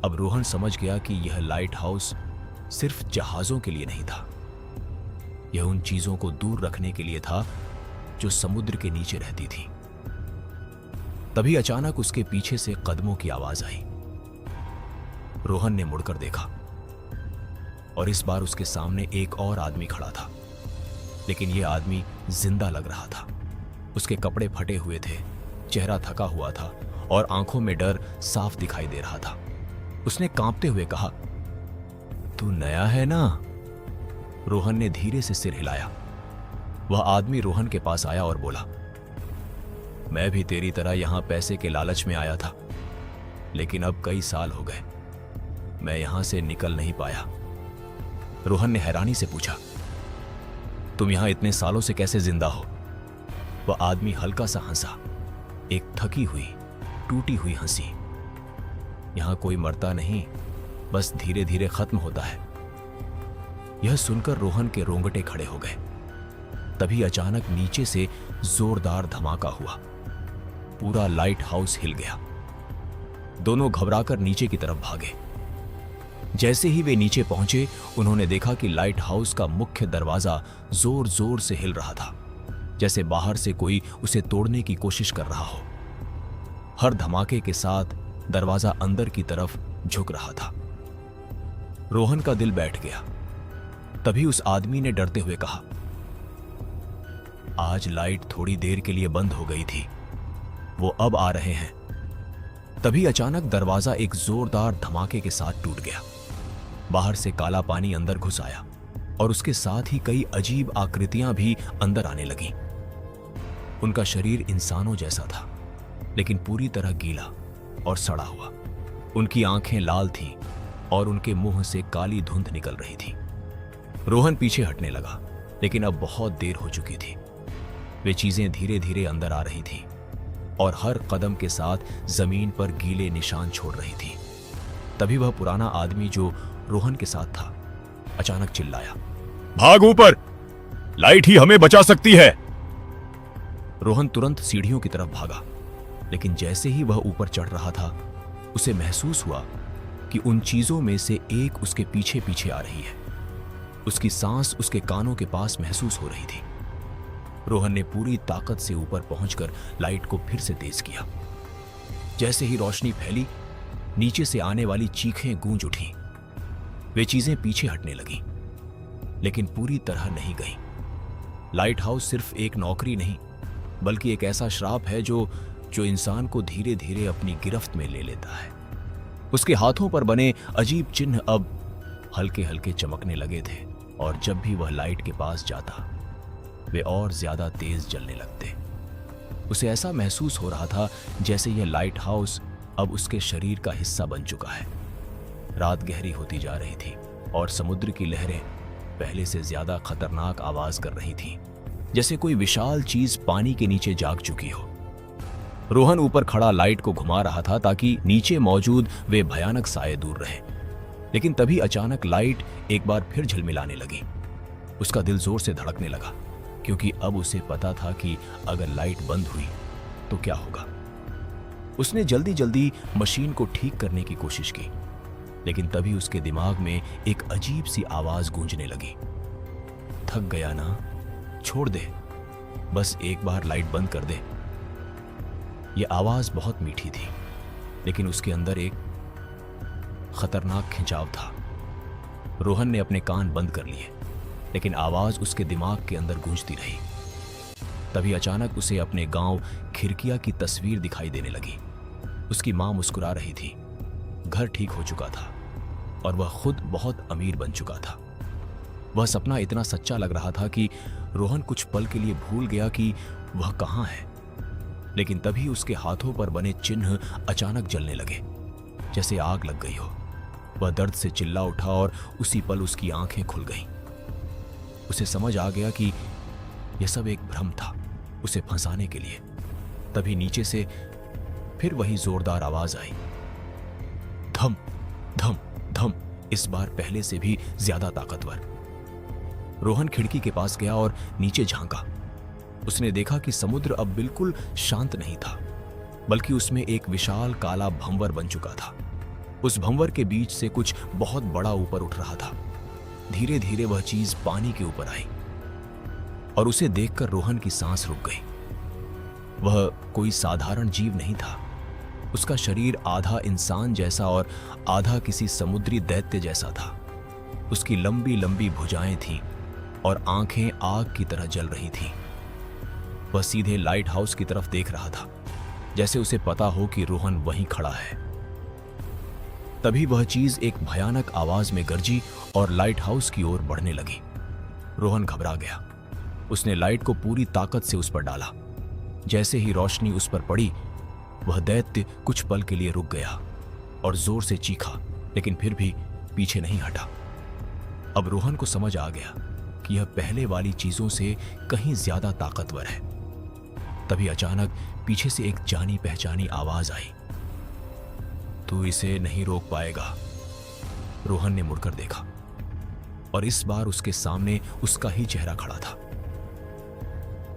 अब रोहन समझ गया कि यह लाइट हाउस सिर्फ जहाजों के लिए नहीं था, यह उन चीजों को दूर रखने के लिए था जो समुद्र के नीचे रहती थी। तभी अचानक उसके पीछे से कदमों की आवाज आई। रोहन ने मुड़कर देखा और इस बार उसके सामने एक और आदमी खड़ा था, लेकिन यह आदमी जिंदा लग रहा था। उसके कपड़े फटे हुए थे, चेहरा थका हुआ था और आंखों में डर साफ दिखाई दे रहा था। उसने कांपते हुए कहा, तू नया है ना? रोहन ने धीरे से सिर हिलाया। वह आदमी रोहन के पास आया और बोला, मैं भी तेरी तरह यहां पैसे के लालच में आया था, लेकिन अब कई साल हो गए, मैं यहां से निकल नहीं पाया। रोहन ने हैरानी से पूछा, तुम यहां इतने सालों से कैसे जिंदा हो? वह आदमी हल्का सा हंसा, एक थकी हुई, टूटी हुई हंसी। यहां कोई मरता नहीं, बस धीरे धीरे खत्म होता है। यह सुनकर रोहन के रोंगटे खड़े हो गए। तभी अचानक नीचे से जोरदार धमाका हुआ। पूरा लाइट हाउस हिल गया। दोनों घबराकर नीचे की तरफ भागे। जैसे ही वे नीचे पहुंचे, उन्होंने देखा कि लाइट हाउस का मुख्य दरवाजा जोर जोर से हिल रहा था, जैसे बाहर से कोई उसे तोड़ने की कोशिश कर रहा हो। हर धमाके के साथ दरवाजा अंदर की तरफ झुक रहा था। रोहन का दिल बैठ गया। तभी उस आदमी ने डरते हुए कहा, आज लाइट थोड़ी देर के लिए बंद हो गई थी, वो अब आ रहे हैं। तभी अचानक दरवाजा एक जोरदार धमाके के साथ टूट गया। बाहर से काला पानी अंदर घुस आया और उसके साथ ही कई अजीब आकृतियां भी अंदर आने लगीं। उनका शरीर इंसानों जैसा था, लेकिन पूरी तरह गीला और सड़ा हुआ। उनकी आंखें लाल थीं और उनके मुंह से काली धुंध निकल रही थी। रोहन पीछे हटने लगा, लेकिन अब बहुत देर हो चुकी थी। वे चीजें धीरे धीरे अंदर आ रही थीं और हर कदम के साथ जमीन पर गीले निशान छोड़ रही थी। तभी वह पुराना आदमी जो रोहन के साथ था अचानक चिल्लाया, भाग ऊपर, लाइट ही हमें बचा सकती है। रोहन तुरंत सीढ़ियों की तरफ भागा, लेकिन जैसे ही वह ऊपर चढ़ रहा था, उसे महसूस हुआ कि उन चीजों में से एक उसके पीछे पीछे आ रही है। उसकी सांस उसके कानों के पास महसूस हो रही थी। रोहन ने पूरी ताकत से ऊपर पहुंचकर लाइट को फिर से तेज किया। जैसे ही रोशनी फैली, नीचे से आने वाली चीखें गूंज उठीं। वे चीजें पीछे हटने लगीं, लेकिन पूरी तरह नहीं गईं। लाइट हाउस सिर्फ एक नौकरी नहीं, बल्कि एक ऐसा श्राप है जो इंसान को धीरे धीरे अपनी गिरफ्त में ले लेता है। उसके हाथों पर बने अजीब चिन्ह अब हल्के हल्के चमकने लगे थे, और जब भी वह लाइट के पास जाता, वे और ज्यादा तेज जलने लगते। उसे ऐसा महसूस हो रहा था जैसे यह लाइट हाउस अब उसके शरीर का हिस्सा बन चुका है। रात गहरी होती जा रही थी और समुद्र की लहरें पहले से ज्यादा खतरनाक आवाज कर रही थीं, जैसे कोई विशाल चीज पानी के नीचे जाग चुकी हो। रोहन ऊपर खड़ा लाइट को घुमा रहा था ताकि नीचे मौजूद वे भयानक साए दूर रहे, लेकिन तभी अचानक लाइट एक बार फिर झिलमिलाने लगी। उसका दिल जोर से धड़कने लगा, क्योंकि अब उसे पता था कि अगर लाइट बंद हुई तो क्या होगा। उसने जल्दी जल्दी मशीन को ठीक करने की कोशिश की, लेकिन तभी उसके दिमाग में एक अजीब सी आवाज गूंजने लगी, थक गया ना, छोड़ दे, बस एक बार लाइट बंद कर दे। यह आवाज बहुत मीठी थी, लेकिन उसके अंदर एक खतरनाक खिंचाव था। रोहन ने अपने कान बंद कर लिए, लेकिन आवाज उसके दिमाग के अंदर गूंजती रही। तभी अचानक उसे अपने गांव खिरकिया की तस्वीर दिखाई देने लगी। उसकी मां मुस्कुरा रही थी। घर ठीक हो चुका था और वह खुद बहुत अमीर बन चुका था। वह सपना इतना सच्चा लग रहा था कि रोहन कुछ पल के लिए भूल गया कि वह कहां है। लेकिन तभी उसके हाथों पर बने चिन्ह अचानक जलने लगे, जैसे आग लग गई हो। वह दर्द से चिल्ला उठा और उसी पल उसकी आंखें खुल गईं। उसे समझ आ गया कि यह सब एक भ्रम था, उसे फंसाने के लिए। तभी नीचे से फिर वही जोरदार आवाज आई, धम धम धम, इस बार पहले से भी ज्यादा ताकतवर। रोहन खिड़की के पास गया और नीचे झांका। उसने देखा कि समुद्र अब बिल्कुल शांत नहीं था, बल्कि उसमें एक विशाल काला भंवर बन चुका था। उस भंवर के बीच से कुछ बहुत बड़ा ऊपर उठ रहा था। धीरे धीरे वह चीज पानी के ऊपर आई और उसे देखकर रोहन की सांस रुक गई। वह कोई साधारण जीव नहीं था। उसका शरीर आधा इंसान जैसा और आधा किसी समुद्री दैत्य जैसा था। उसकी लंबी लंबी भुजाएं थीं और आंखें आग की तरह जल रही थीं। वह सीधे लाइट हाउस की तरफ देख रहा था, जैसे उसे पता हो कि रोहन वहीं खड़ा है। तभी वह चीज एक भयानक आवाज में गरजी और लाइट हाउस की ओर बढ़ने लगी। रोहन घबरा गया। उसने लाइट को पूरी ताकत से उस पर डाला। जैसे ही रोशनी उस पर पड़ी, वह दैत्य कुछ पल के लिए रुक गया और जोर से चीखा, लेकिन फिर भी पीछे नहीं हटा। अब रोहन को समझ आ गया कि यह पहले वाली चीजों से कहीं ज्यादा ताकतवर है। तभी अचानक पीछे से एक जानी पहचानी आवाज आई। तू इसे नहीं रोक पाएगा। रोहन ने मुड़कर देखा और इस बार उसके सामने उसका ही चेहरा खड़ा था।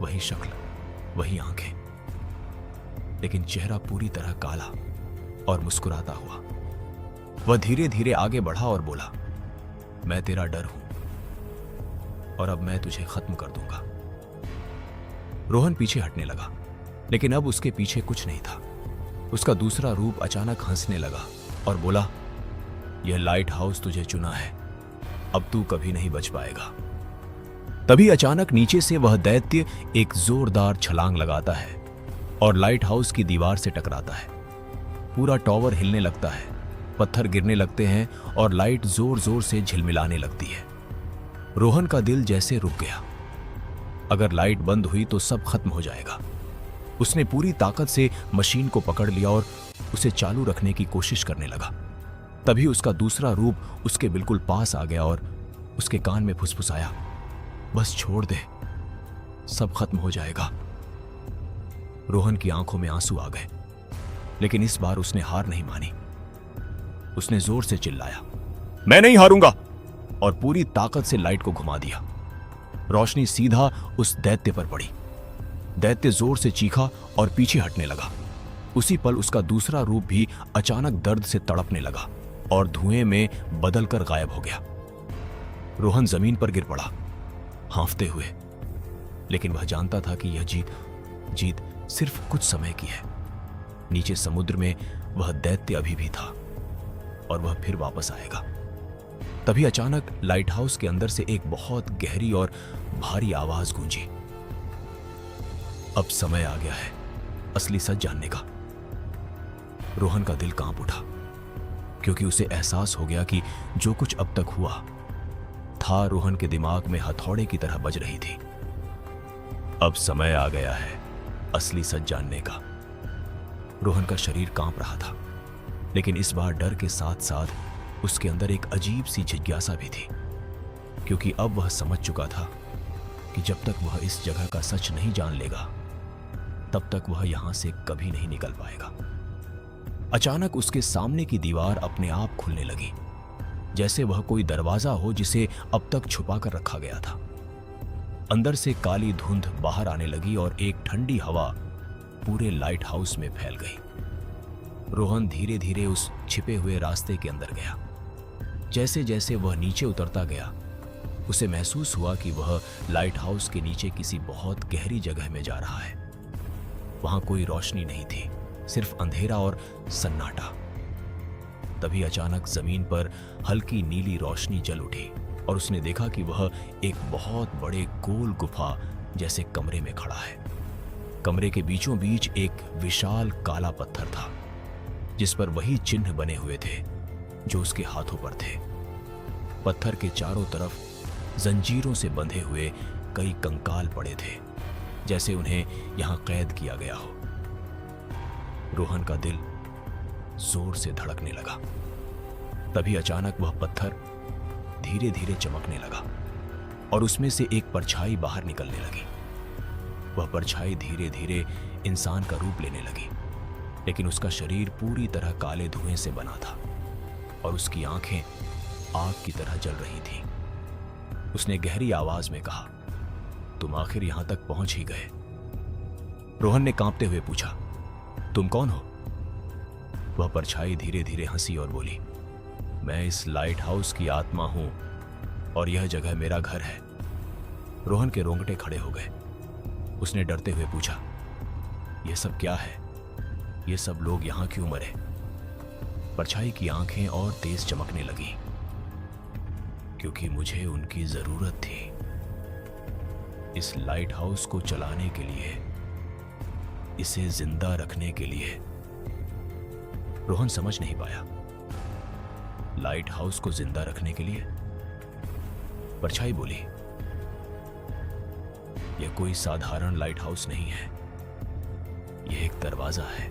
वही शक्ल, वही आंखें, लेकिन चेहरा पूरी तरह काला और मुस्कुराता हुआ। वह धीरे धीरे आगे बढ़ा और बोला, मैं तेरा डर हूं और अब मैं तुझे खत्म कर दूंगा। रोहन पीछे हटने लगा, लेकिन अब उसके पीछे कुछ नहीं था। उसका दूसरा रूप अचानक हंसने लगा और बोला, यह लाइट हाउस तुझे चुना है, अब तू कभी नहीं बच पाएगा। तभी अचानक नीचे से वह दैत्य एक जोरदार छलांग लगाता है और लाइट हाउस की दीवार से टकराता है। पूरा टॉवर हिलने लगता है, पत्थर गिरने लगते हैं और लाइट जोर जोर से झिलमिलाने लगती है। रोहन का दिल जैसे रुक गया। अगर लाइट बंद हुई तो सब खत्म हो जाएगा। उसने पूरी ताकत से मशीन को पकड़ लिया और उसे चालू रखने की कोशिश करने लगा। तभी उसका दूसरा रूप उसके बिल्कुल पास आ गया और उसके कान में फुसफुसाया, बस छोड़ दे, सब खत्म हो जाएगा। रोहन की आंखों में आंसू आ गए, लेकिन इस बार उसने हार नहीं मानी। उसने जोर से चिल्लाया, मैं नहीं हारूंगा, और पूरी ताकत से लाइट को घुमा दिया। रोशनी सीधा उस दैत्य पर पड़ी। दैत्य जोर से चीखा और पीछे हटने लगा। उसी पल उसका दूसरा रूप भी अचानक दर्द से तड़पने लगा और धुएं में बदलकर गायब हो गया। रोहन जमीन पर गिर पड़ा, हांफते हुए, लेकिन वह जानता था कि यह जीत सिर्फ कुछ समय की है। नीचे समुद्र में वह दैत्य अभी भी था और वह फिर वापस आएगा। तभी अचानक लाइट हाउस के अंदर से एक बहुत गहरी और भारी आवाज गूंजी। अब समय आ गया है असली सच जानने का। रोहन का दिल कांप उठा, क्योंकि उसे एहसास हो गया कि जो कुछ अब तक हुआ था रोहन के दिमाग में हथौड़े की तरह बज रही थी। अब समय आ गया है असली सच जानने का। रोहन का शरीर कांप रहा था, लेकिन इस बार डर के साथ साथ उसके अंदर एक अजीब सी जिज्ञासा भी थी, क्योंकि अब वह समझ चुका था कि जब तक वह इस जगह का सच नहीं जान लेगा, तब तक वह यहां से कभी नहीं निकल पाएगा। अचानक उसके सामने की दीवार अपने आप खुलने लगी, जैसे वह कोई दरवाजा हो जिसे अब तक छुपा कर रखा गया था। अंदर से काली धुंध बाहर आने लगी और एक ठंडी हवा पूरे लाइट हाउस में फैल गई। रोहन धीरे धीरे उस छिपे हुए रास्ते के अंदर गया। जैसे जैसे वह नीचे उतरता गया, उसे महसूस हुआ कि वह लाइट हाउस के नीचे किसी बहुत गहरी जगह में जा रहा है। वहां कोई रोशनी नहीं थी, सिर्फ अंधेरा और सन्नाटा। तभी अचानक जमीन पर हल्की नीली रोशनी जल उठी और उसने देखा कि वह एक बहुत बड़े गोल गुफा जैसे कमरे में खड़ा है। कमरे के बीचों बीच एक विशाल काला पत्थर था, जिस पर वही चिन्ह बने हुए थे जो उसके हाथों पर थे। पत्थर के चारों तरफ जंजीरों से बंधे हुए कई कंकाल पड़े थे, जैसे उन्हें यहां कैद किया गया हो। रोहन का दिल जोर से धड़कने लगा। तभी अचानक वह पत्थर धीरे धीरे चमकने लगा और उसमें से एक परछाई बाहर निकलने लगी। वह परछाई धीरे धीरे इंसान का रूप लेने लगी, लेकिन उसका शरीर पूरी तरह काले धुएं से बना था और उसकी आंखें आग की तरह जल रही थीं। उसने गहरी आवाज में कहा, तुम आखिर यहां तक पहुंच ही गए। रोहन ने कांपते हुए पूछा, तुम कौन हो? वह परछाई धीरे धीरे हंसी और बोली, मैं इस लाइट हाउस की आत्मा हूं और यह जगह मेरा घर है। रोहन के रोंगटे खड़े हो गए। उसने डरते हुए पूछा, यह सब क्या है? ये सब लोग यहां क्यों मरे? परछाई की आंखें और तेज चमकने लगी। क्योंकि मुझे उनकी जरूरत थी, इस लाइट हाउस को चलाने के लिए, इसे जिंदा रखने के लिए। रोहन समझ नहीं पाया। लाइट हाउस को जिंदा रखने के लिए? परछाई बोली, यह कोई साधारण लाइट हाउस नहीं है, यह एक दरवाजा है,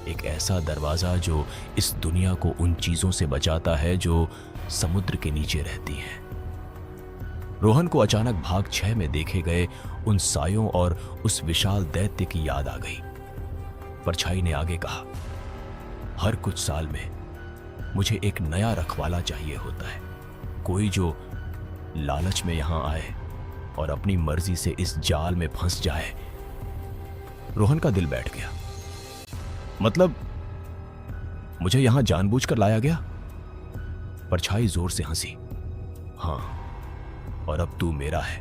एक ऐसा दरवाजा जो इस दुनिया को उन चीजों से बचाता है जो समुद्र के नीचे रहती हैं। रोहन को अचानक भाग 6 में देखे गए उन सायों और उस विशाल दैत्य की याद आ गई। परछाई ने आगे कहा, हर कुछ साल में मुझे एक नया रखवाला चाहिए होता है, कोई जो लालच में यहां आए और अपनी मर्जी से इस जाल में फंस जाए। रोहन का दिल बैठ गया। मतलब मुझे यहां जानबूझकर लाया गया? परछाई जोर से हंसी। हां, और अब तू मेरा है।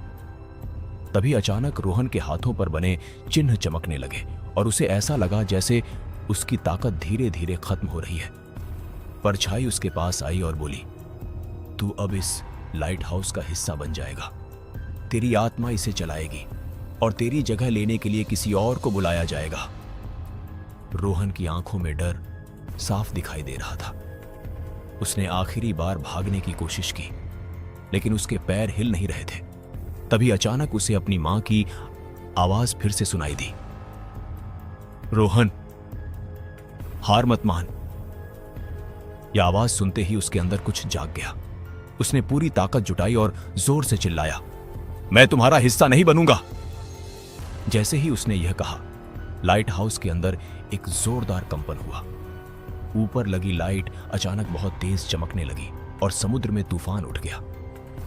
तभी अचानक रोहन के हाथों पर बने चिन्ह चमकने लगे और उसे ऐसा लगा जैसे उसकी ताकत धीरे धीरे खत्म हो रही है। परछाई उसके पास आई और बोली, तू अब इस लाइट हाउस का हिस्सा बन जाएगा। तेरी आत्मा इसे चलाएगी और तेरी जगह लेने के लिए किसी और को बुलाया जाएगा। रोहन की आंखों में डर साफ दिखाई दे रहा था। उसने आखिरी बार भागने की कोशिश की, लेकिन उसके पैर हिल नहीं रहे थे। तभी अचानक उसे अपनी मां की आवाज फिर से सुनाई दी, रोहन, हार मत मान। यह आवाज सुनते ही उसके अंदर कुछ जाग गया। उसने पूरी ताकत जुटाई और जोर से चिल्लाया, मैं तुम्हारा हिस्सा नहीं बनूंगा। जैसे ही उसने यह कहा, लाइट हाउस के अंदर एक जोरदार कंपन हुआ। ऊपर लगी लाइट अचानक बहुत तेज चमकने लगी और समुद्र में तूफान उठ गया।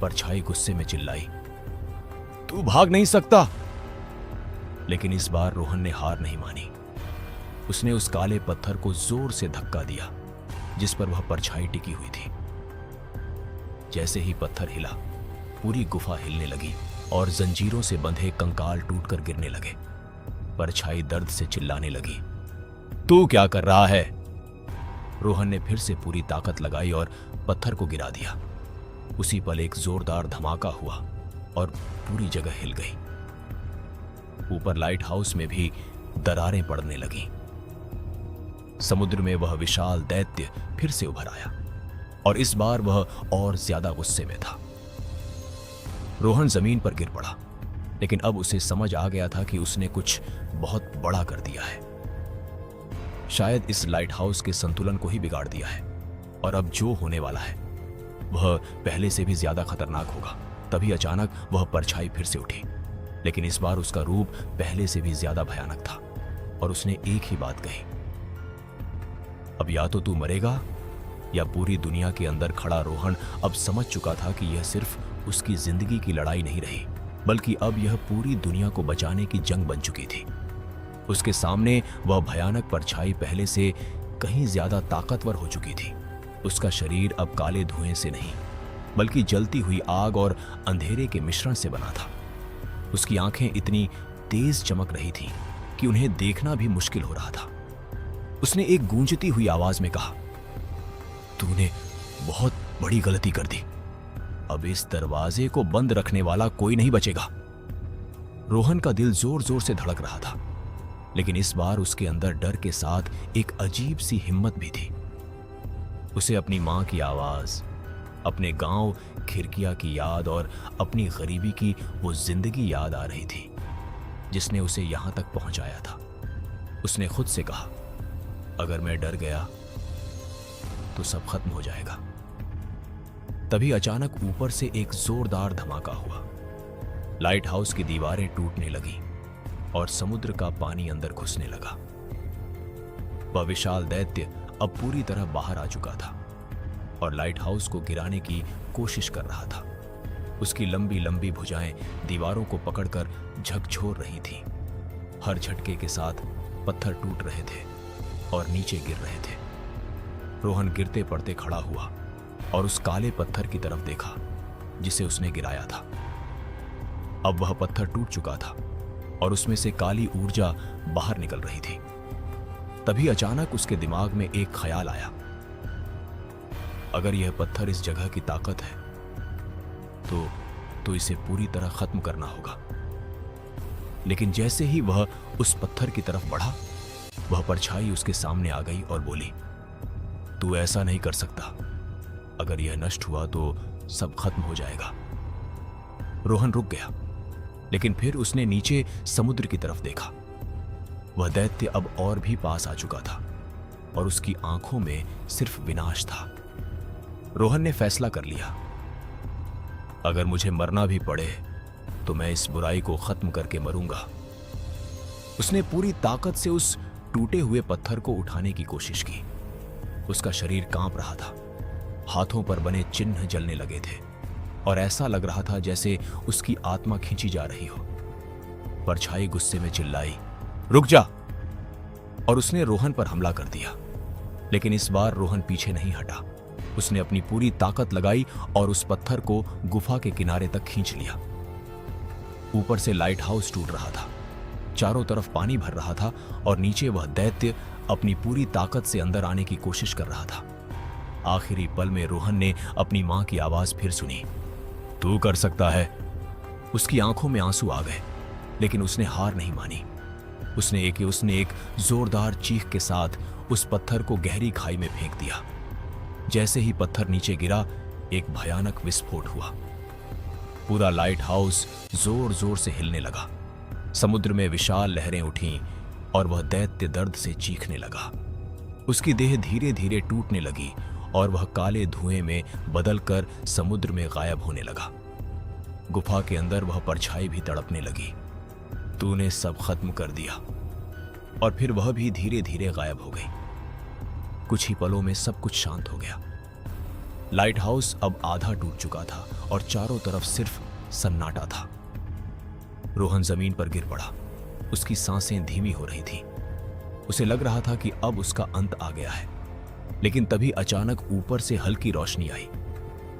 परछाई गुस्से में चिल्लाई, तू भाग नहीं सकता। लेकिन इस बार रोहन ने हार नहीं मानी। उसने उस काले पत्थर को जोर से धक्का दिया जिस पर वह परछाई टिकी हुई थी। जैसे ही पत्थर हिला, पूरी गुफा हिलने लगी और जंजीरों से बंधे कंकाल टूटकर गिरने लगे। परछाई दर्द से चिल्लाने लगी, तू क्या कर रहा है? रोहन ने फिर से पूरी ताकत लगाई और पत्थर को गिरा दिया। उसी पल एक जोरदार धमाका हुआ और पूरी जगह हिल गई। ऊपर लाइट हाउस में भी दरारें पड़ने लगीं। समुद्र में वह विशाल दैत्य फिर से उभर आया और इस बार वह और ज्यादा गुस्से में था। रोहन जमीन पर गिर पड़ा, लेकिन अब उसे समझ आ गया था कि उसने कुछ बहुत बड़ा कर दिया है। शायद इस लाइट हाउस के संतुलन को ही बिगाड़ दिया है और अब जो होने वाला है वह पहले से भी ज्यादा खतरनाक होगा। तभी अचानक वह परछाई फिर से उठी, लेकिन इस बार उसका रूप पहले से भी ज्यादा भयानक था और उसने एक ही बात कही, अब या तो तू मरेगा या पूरी दुनिया के अंदर खड़ा रोहन अब समझ चुका था कि यह सिर्फ उसकी जिंदगी की लड़ाई नहीं रही, बल्कि अब यह पूरी दुनिया को बचाने की जंग बन चुकी थी। उसके सामने वह भयानक परछाई पहले से कहीं ज्यादा ताकतवर हो चुकी थी। उसका शरीर अब काले धुएं से नहीं, बल्कि जलती हुई आग और अंधेरे के मिश्रण से बना था। उसकी आंखें इतनी तेज चमक रही थीं कि उन्हें देखना भी मुश्किल हो रहा था। उसने एक गूंजती हुई आवाज में कहा, तूने बहुत बड़ी गलती कर दी। अब इस दरवाजे को बंद रखने वाला कोई नहीं बचेगा। रोहन का दिल जोर जोर से धड़क रहा था, लेकिन इस बार उसके अंदर डर के साथ एक अजीब सी हिम्मत भी थी। उसे अपनी मां की आवाज, अपने गांव खिरकिया की याद और अपनी गरीबी की वो जिंदगी याद आ रही थी जिसने उसे यहां तक पहुंचाया था। उसने खुद से कहा, अगर मैं डर गया तो सब खत्म हो जाएगा। तभी अचानक ऊपर से एक जोरदार धमाका हुआ। लाइट हाउस की दीवारें टूटने लगी और समुद्र का पानी अंदर घुसने लगा। वह विशाल दैत्य अब पूरी तरह बाहर आ चुका था और लाइट हाउस को गिराने की कोशिश कर रहा था। उसकी लंबी लंबी भुजाएं दीवारों को पकड़कर झकझोर रही थीं। हर झटके के साथ पत्थर टूट रहे थे और नीचे गिर रहे थे। रोहन गिरते पड़ते खड़ा हुआ और उस काले पत्थर की तरफ देखा जिसे उसने गिराया था। अब वह पत्थर टूट चुका था और उसमें से काली ऊर्जा बाहर निकल रही थी। तभी अचानक उसके दिमाग में एक ख्याल आया, अगर यह पत्थर इस जगह की ताकत है तो इसे पूरी तरह खत्म करना होगा। लेकिन जैसे ही वह उस पत्थर की तरफ बढ़ा, वह परछाई उसके सामने आ गई और बोली, तू ऐसा नहीं कर सकता। अगर यह नष्ट हुआ तो सब खत्म हो जाएगा। रोहन रुक गया, लेकिन फिर उसने नीचे समुद्र की तरफ देखा। वह दैत्य अब और भी पास आ चुका था और उसकी आंखों में सिर्फ विनाश था। रोहन ने फैसला कर लिया, अगर मुझे मरना भी पड़े तो मैं इस बुराई को खत्म करके मरूंगा। उसने पूरी ताकत से उस टूटे हुए पत्थर को उठाने की कोशिश की। उसका शरीर कांप रहा था, हाथों पर बने चिन्ह जलने लगे थे और ऐसा लग रहा था जैसे उसकी आत्मा खींची जा रही हो। परछाई गुस्से में चिल्लाई, रुक जा! और उसने रोहन पर हमला कर दिया। लेकिन इस बार रोहन पीछे नहीं हटा। उसने अपनी पूरी ताकत लगाई और उस पत्थर को गुफा के किनारे तक खींच लिया। ऊपर से लाइट हाउस टूट रहा था, चारों तरफ पानी भर रहा था और नीचे वह दैत्य अपनी पूरी ताकत से अंदर आने की कोशिश कर रहा था। आखिरी पल में रोहन ने अपनी मां की आवाज फिर सुनी, तू कर सकता है। उसकी आंखों में आंसू आ गए, लेकिन उसने हार नहीं मानी। उसने एक जोरदार चीख के साथ उस पत्थर को गहरी खाई में फेंक दिया। जैसे ही पत्थर नीचे गिरा, एक भयानक विस्फोट हुआ। पूरा लाइट हाउस जोर जोर से हिलने लगा। समुद्र में विशाल लहरें उठीं और वह दैत्य दर्द से चीखने लगा। उसकी देह धीरे धीरे टूटने लगी और वह काले धुएं में बदलकर समुद्र में गायब होने लगा। गुफा के अंदर वह परछाई भी तड़पने लगी। तूने सब खत्म कर दिया। और फिर वह भी धीरे धीरे गायब हो गई। कुछ ही पलों में सब कुछ शांत हो गया। लाइट हाउस अब आधा टूट चुका था और चारों तरफ सिर्फ सन्नाटा था। रोहन जमीन पर गिर पड़ा। उसकी सांसें धीमी हो रही थीं। उसे लग रहा था कि अब उसका अंत आ गया है। लेकिन तभी अचानक ऊपर से हल्की रोशनी आई।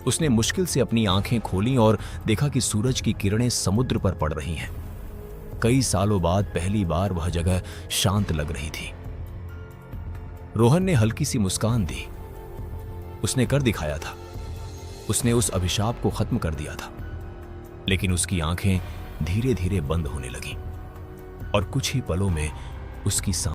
उसने मुश्किल से अपनी आंखें खोलीं और देखा कि सूरज की किरणें समुद्र पर पड़ रही हैं। कई सालों बाद पहली बार वह जगह शांत लग रही थी। रोहन ने हल्की सी मुस्कान दी। उसने कर दिखाया था। उसने उस अभिशाप को खत्म कर दिया था। लेकिन उसकी आंखें धीरे धीरे बंद होने लगीं और कुछ ही पलों में उसकी